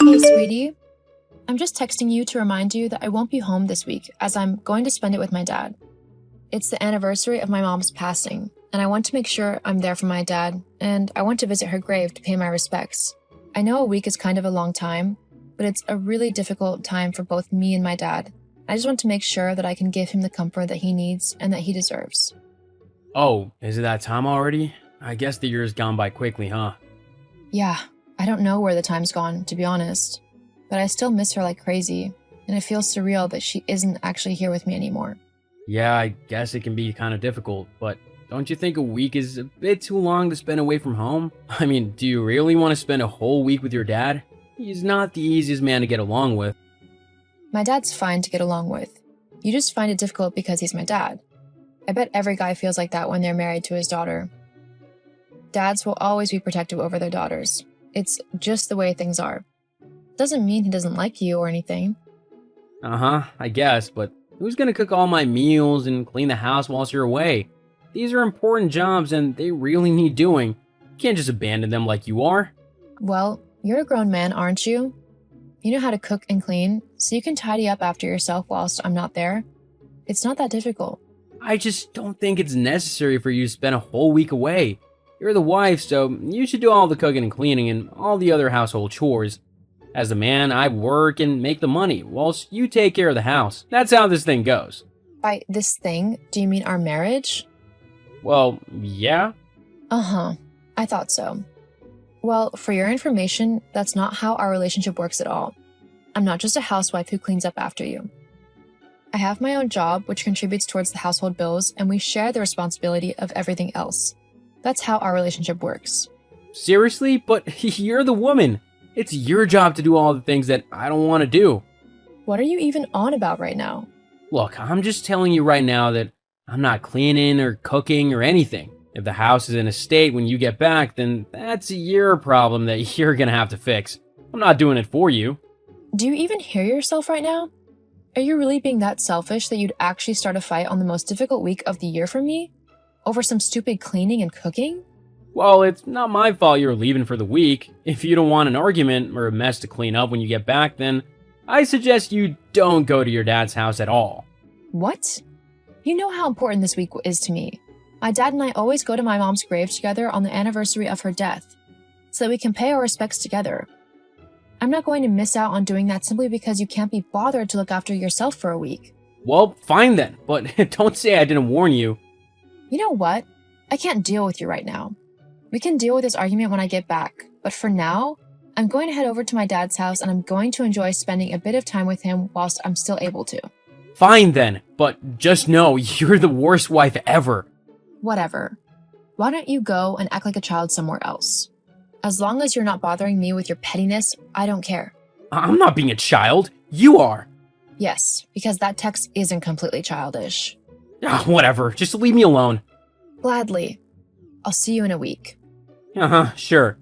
Hey, sweetie. I'm just texting you to remind you that I won't be home this week as I'm going to spend it with my dad. It's the anniversary of my mom's passing, and I want to make sure I'm there for my dad, and I want to visit her grave to pay my respects. I know a week is kind of a long time, but it's a really difficult time for both me and my dad. I just want to make sure that I can give him the comfort that he needs and that he deserves. Oh, is it that time already? I guess the year's gone by quickly, huh? Yeah, I don't know where the time's gone, to be honest, but I still miss her like crazy, and it feels surreal that she isn't actually here with me anymore. Yeah, I guess it can be kind of difficult, but don't you think a week is a bit too long to spend away from home? I mean, do you really want to spend a whole week with your dad? He's not the easiest man to get along with. My dad's fine to get along with. You just find it difficult because he's my dad. I bet every guy feels like that when they're married to his daughter. Dads will always be protective over their daughters. It's just the way things are. Doesn't mean he doesn't like you or anything. I guess, but who's gonna cook all my meals and clean the house whilst you're away? These are important jobs and they really need doing. You can't just abandon them like you are. Well, you're a grown man, aren't you? You know how to cook and clean, so you can tidy up after yourself whilst I'm not there. It's not that difficult. I just don't think it's necessary for you to spend a whole week away. You're the wife, so you should do all the cooking and cleaning and all the other household chores. As the man, I work and make the money, whilst you take care of the house. That's how this thing goes. By this thing, do you mean our marriage? Well, yeah. Uh-huh. I thought so. Well, for your information, that's not how our relationship works at all. I'm not just a housewife who cleans up after you. I have my own job, which contributes towards the household bills, and we share the responsibility of everything else. That's how our relationship works. Seriously? But you're the woman. It's your job to do all the things that I don't want to do. What are you even on about right now? Look, I'm just telling you right now that I'm not cleaning or cooking or anything. If the house is in a state when you get back, then that's your problem that you're gonna have to fix. I'm not doing it for you. Do you even hear yourself right now? Are you really being that selfish that you'd actually start a fight on the most difficult week of the year for me? Over some stupid cleaning and cooking? Well, it's not my fault you're leaving for the week. If you don't want an argument or a mess to clean up when you get back, then I suggest you don't go to your dad's house at all. What? You know how important this week is to me. My dad and I always go to my mom's grave together on the anniversary of her death, so that we can pay our respects together. I'm not going to miss out on doing that simply because you can't be bothered to look after yourself for a week. Well, fine then, but don't say I didn't warn you. You know what? I can't deal with you right now. We can deal with this argument when I get back, but for now, I'm going to head over to my dad's house and I'm going to enjoy spending a bit of time with him whilst I'm still able to. Fine then, but just know you're the worst wife ever. Whatever. Why don't you go and act like a child somewhere else? As long as you're not bothering me with your pettiness, I don't care. I'm not being a child. You are. Yes, because that text isn't completely childish. Whatever, just leave me alone. Gladly. I'll see you in a week. Sure.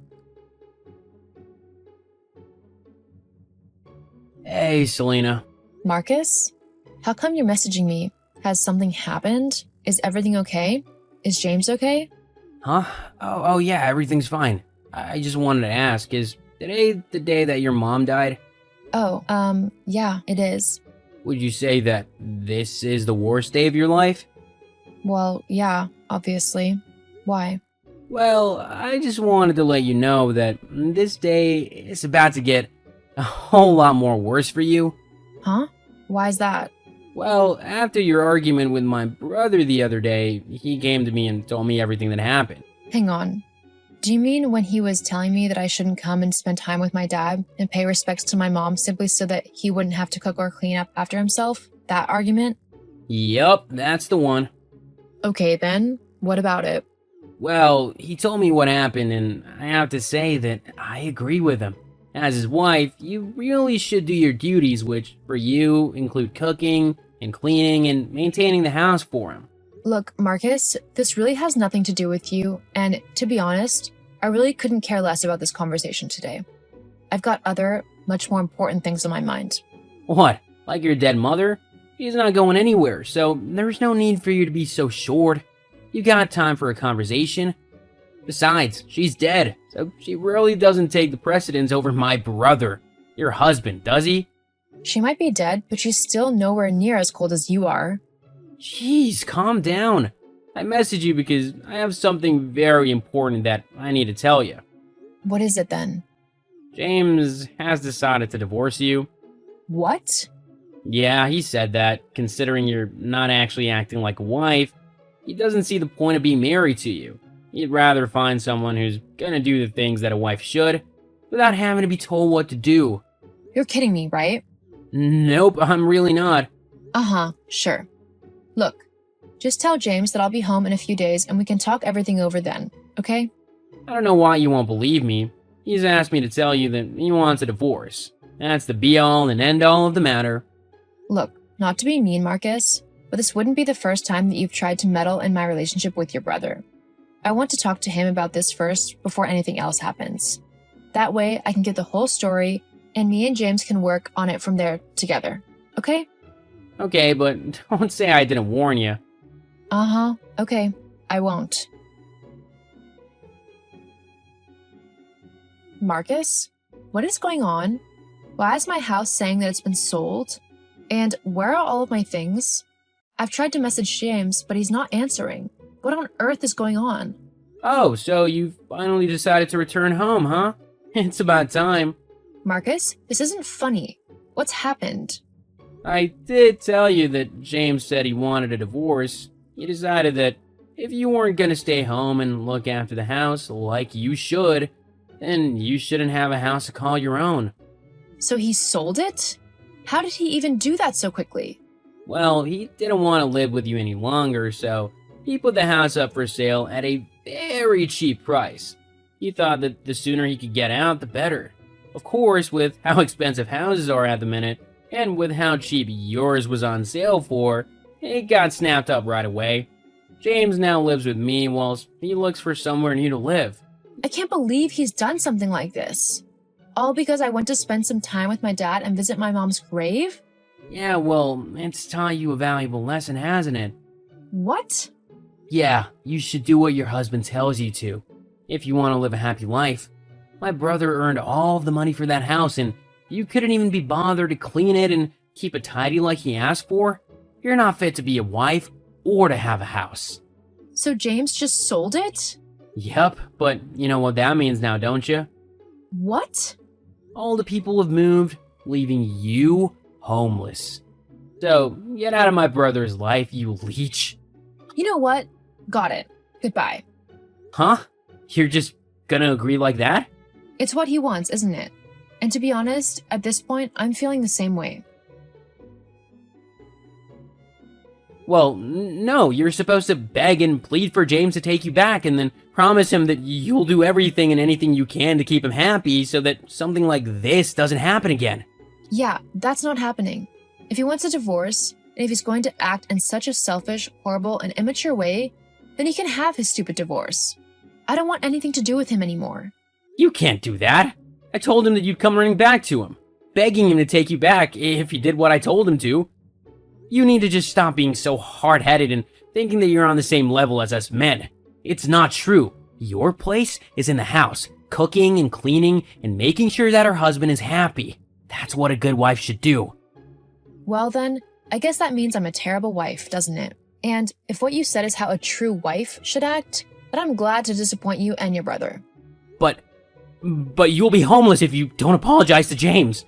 Hey, Selena. Marcus? How come you're messaging me? Has something happened? Is everything okay? Is James okay? Huh? Oh yeah, everything's fine. I just wanted to ask, is today the day that your mom died? Oh, yeah, it is. Would you say that this is the worst day of your life? Well, yeah, obviously. Why? Well, I just wanted to let you know that this day is about to get a whole lot more worse for you. Huh? Why is that? Well, after your argument with my brother the other day, he came to me and told me everything that happened. Hang on. Do you mean when he was telling me that I shouldn't come and spend time with my dad and pay respects to my mom simply so that he wouldn't have to cook or clean up after himself? That argument? Yup, that's the one. Okay then, what about it? Well, he told me what happened, and I have to say that I agree with him. As his wife, you really should do your duties, which, for you, include cooking and cleaning and maintaining the house for him. Look, Marcus, this really has nothing to do with you, and to be honest, I really couldn't care less about this conversation today. I've got other, much more important things on my mind. What? Like your dead mother? She's not going anywhere, so there's no need for you to be so short. You got time for a conversation. Besides, she's dead, so she really doesn't take the precedence over my brother. your husband, does he? She might be dead, but she's still nowhere near as cold as you are. Jeez, calm down. I messaged you because I have something very important that I need to tell you. What is it then? James has decided to divorce you. What? Yeah, he said that, considering you're not actually acting like a wife, he doesn't see the point of being married to you. He'd rather find someone who's gonna do the things that a wife should, without having to be told what to do. You're kidding me, right? Nope, I'm really not. Uh-huh, sure. Look, just tell James that I'll be home in a few days and we can talk everything over then, okay? I don't know why you won't believe me. He's asked me to tell you that he wants a divorce. That's the be-all and end-all of the matter. Look, not to be mean, Marcus, but this wouldn't be the first time that you've tried to meddle in my relationship with your brother. I want to talk to him about this first before anything else happens. That way, I can get the whole story, and me and James can work on it from there together, okay? Okay, but don't say I didn't warn you. Uh-huh, okay, I won't. Marcus? What is going on? Why is my house saying that it's been sold? And where are all of my things? I've tried to message James, but he's not answering. What on earth is going on? Oh, so you finally decided to return home, huh? It's about time. Marcus, this isn't funny. What's happened? I did tell you that James said he wanted a divorce. He decided that if you weren't gonna stay home and look after the house like you should, then you shouldn't have a house to call your own. So he sold it? How did he even do that so quickly? Well, he didn't want to live with you any longer, so he put the house up for sale at a very cheap price. He thought that the sooner he could get out, the better. Of course, with how expensive houses are at the minute, and with how cheap yours was on sale for, it got snapped up right away. James now lives with me whilst he looks for somewhere new to live. I can't believe he's done something like this. All because I went to spend some time with my dad and visit my mom's grave? Yeah, well, it's taught you a valuable lesson, hasn't it? What? Yeah, you should do what your husband tells you to, if you want to live a happy life. My brother earned all of the money for that house, and you couldn't even be bothered to clean it and keep it tidy like he asked for? You're not fit to be a wife or to have a house. So James just sold it? Yep, but you know what that means now, don't you? What? All the people have moved, leaving you homeless. So, get out of my brother's life, you leech. You know what? Got it. Goodbye. Huh? You're just gonna agree like that? It's what he wants, isn't it? And to be honest, at this point, I'm feeling the same way. Well, no, you're supposed to beg and plead for James to take you back and then promise him that you'll do everything and anything you can to keep him happy so that something like this doesn't happen again. Yeah, that's not happening. If he wants a divorce, and if he's going to act in such a selfish, horrible, and immature way, then he can have his stupid divorce. I don't want anything to do with him anymore. You can't do that. I told him that you'd come running back to him, begging him to take you back if he did what I told him to. You need to just stop being so hard-headed and thinking that you're on the same level as us men. It's not true. Your place is in the house, cooking and cleaning and making sure that her husband is happy. That's what a good wife should do. Well then, I guess that means I'm a terrible wife, doesn't it? And if what you said is how a true wife should act, then I'm glad to disappoint you and your brother. But you'll be homeless if you don't apologize to James.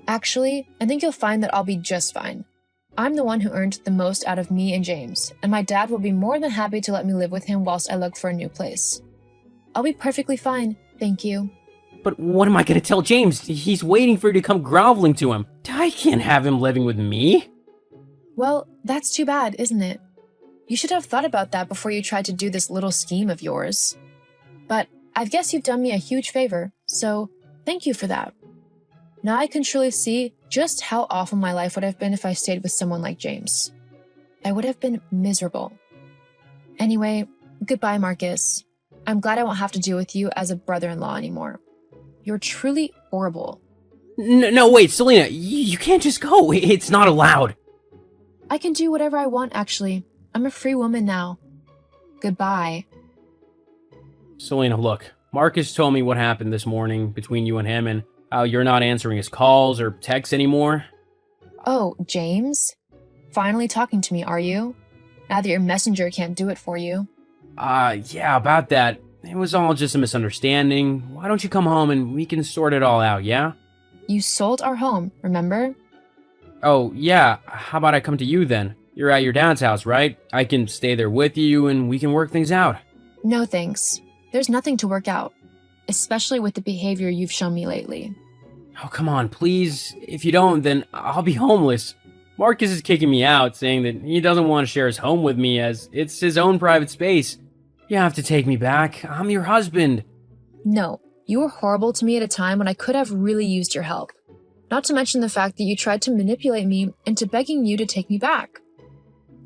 Actually, I think you'll find that I'll be just fine. I'm the one who earned the most out of me and James, and my dad will be more than happy to let me live with him whilst I look for a new place. I'll be perfectly fine, thank you. But what am I gonna tell James? He's waiting for you to come groveling to him. I can't have him living with me. Well, that's too bad, isn't it? You should have thought about that before you tried to do this little scheme of yours. But I guess you've done me a huge favor, so thank you for that. Now I can truly see just how awful my life would have been if I stayed with someone like James. I would have been miserable. Anyway, goodbye, Marcus. I'm glad I won't have to deal with you as a brother-in-law anymore. You're truly horrible. No, wait, Selena, you can't just go. It's not allowed. I can do whatever I want, actually. I'm a free woman now. Goodbye. Selena, look, Marcus told me what happened this morning between you and him, and How you're not answering his calls or texts anymore. Oh, James? Finally talking to me, are you? Now that your messenger can't do it for you. Yeah, about that. It was all just a misunderstanding. Why don't you come home and we can sort it all out, yeah? You sold our home, remember? Oh, yeah, how about I come to you then? You're at your dad's house, right? I can stay there with you and we can work things out. No thanks. There's nothing to work out, especially with the behavior you've shown me lately. Oh, come on, please. If you don't, then I'll be homeless. Marcus is kicking me out, saying that he doesn't want to share his home with me as it's his own private space. You have to take me back. I'm your husband. No, you were horrible to me at a time when I could have really used your help. Not to mention the fact that you tried to manipulate me into begging you to take me back.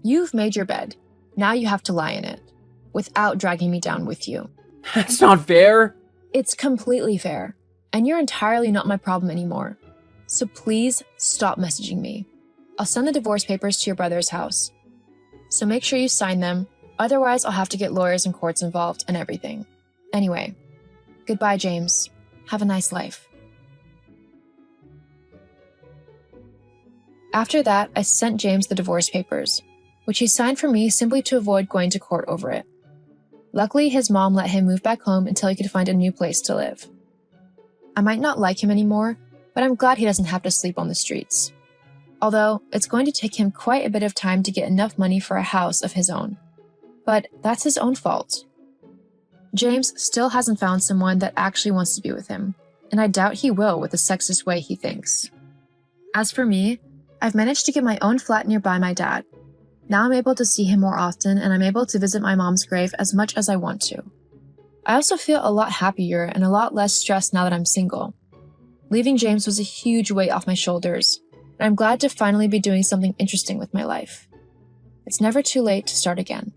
You've made your bed. Now you have to lie in it, without dragging me down with you. That's not fair. It's completely fair, and you're entirely not my problem anymore. So please stop messaging me. I'll send the divorce papers to your brother's house. So make sure you sign them, otherwise I'll have to get lawyers and courts involved and everything. Anyway, goodbye, James. Have a nice life. After that, I sent James the divorce papers, which he signed for me simply to avoid going to court over it. Luckily, his mom let him move back home until he could find a new place to live. I might not like him anymore, but I'm glad he doesn't have to sleep on the streets. Although, it's going to take him quite a bit of time to get enough money for a house of his own. But that's his own fault. James still hasn't found someone that actually wants to be with him, and I doubt he will with the sexist way he thinks. As for me, I've managed to get my own flat nearby my dad. Now I'm able to see him more often, and I'm able to visit my mom's grave as much as I want to. I also feel a lot happier and a lot less stressed now that I'm single. Leaving James was a huge weight off my shoulders, and I'm glad to finally be doing something interesting with my life. It's never too late to start again.